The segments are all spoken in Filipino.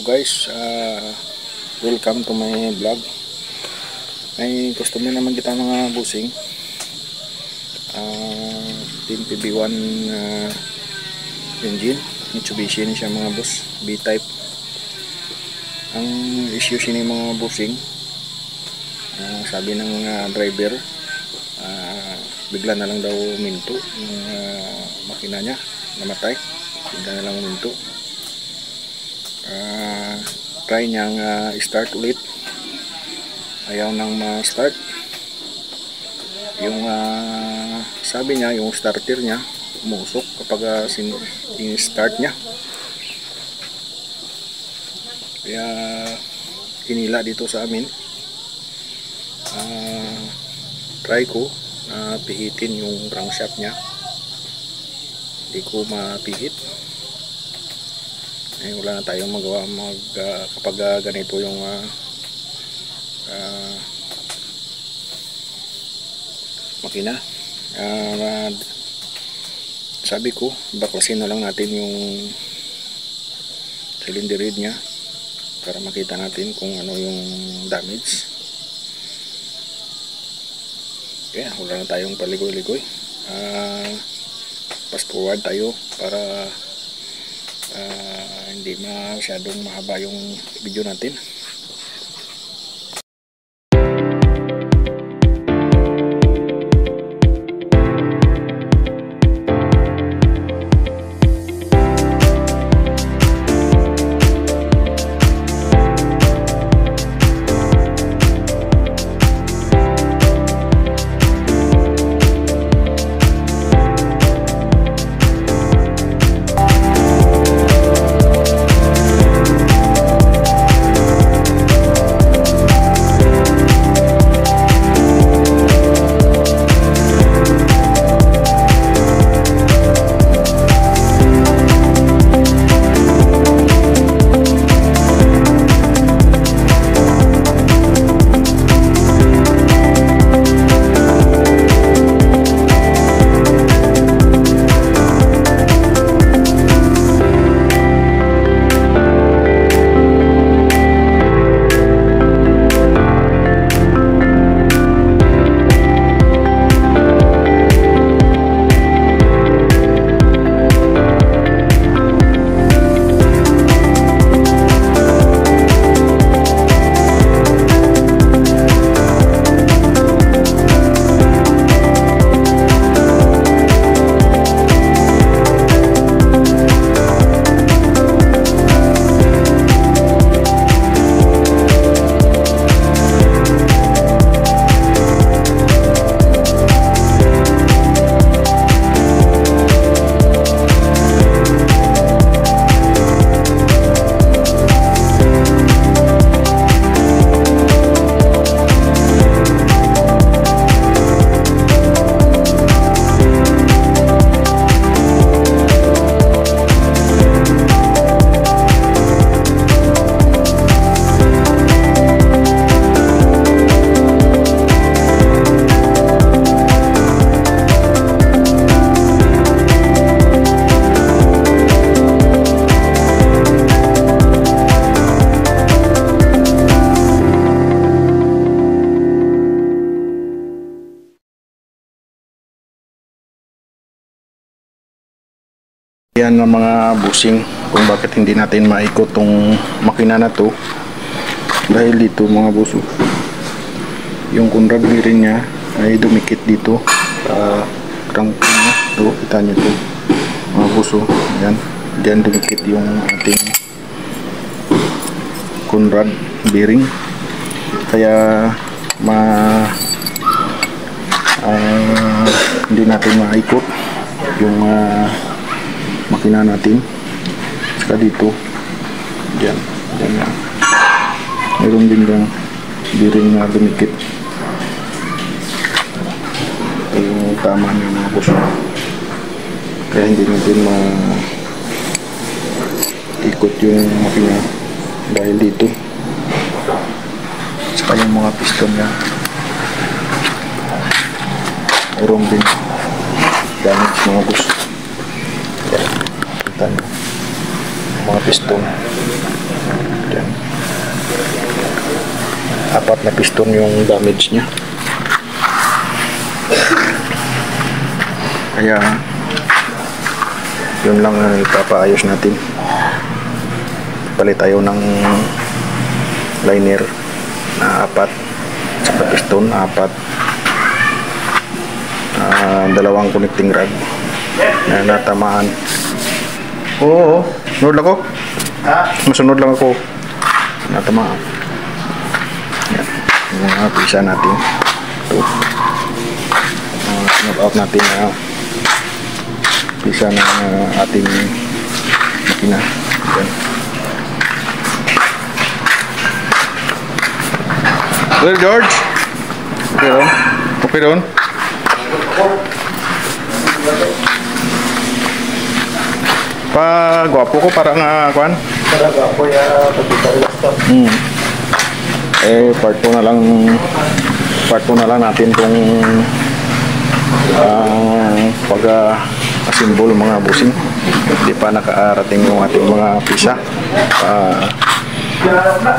guys, welcome to my vlog. May customer naman kita mga busing, Team PB1 engine, Mitsubishi ni siya mga boss, B-type. Ang issue siya ni mga busing, sabi ng driver, bigla na lang daw minto yung makina niya, namatay, bigla na lang minto. Try niyang start ulit, ayaw nang ma-start yung sabi niya, yung starter niya umusok kapag in-start niya, kaya hinila dito sa amin. Try ko na pihitin yung crankshaft niya, hindi ko mapihit. Wala na tayong magawa kapag ganito yung makina. Sabi ko, baklasin na lang natin yung cylinder head nya para makita natin kung ano yung damage. Kaya wala na tayong paligoy-ligoy, fast forward tayo para hindi masyadong mahaba yung video natin. Yan ang mga busing kung bakit hindi natin maikot tong makina na to, dahil dito mga buso, yung Conrad bearing nya ay dumikit dito sa crank nya. To, kita nyo to mga buso, yan, dyan dumikit yung ating Conrad bearing, kaya hindi natin maikot yung makina natin. Saka dito, dyan yan, mayroon din lang bearing na dumikit. Ito yung tama ng mga buso, kaya hindi natin ikot yung makina dahil dito. Saka yung mga piston nya mayroon din damage mga buso. Kita nyo. mga piston. Yan. 4 na piston yung damage niya. Kaya yun lang ang ipapaayos natin. Palit tayo ng liner na 4 sa piston, 4. Dalawang connecting rod na natamaan. Oo, sunod lang ako. Masunod lang ako. Natamaan. Yan. Yung mga pisa natin. Ito. Snap out natin na pisa ng ating makina. Yan. Well, George. Okay ron. Okay ron. Pa gwapo ko para nga kuan. Para gwapo ya pagkita. Part po na lang natin kung pag-assemble mga busing. Hindi pa nakaarating yung ating mga pisa.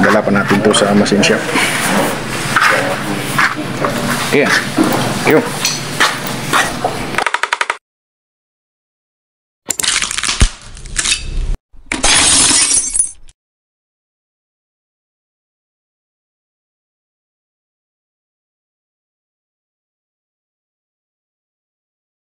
Dala pa natin to sa machine shop. Okay. Yun.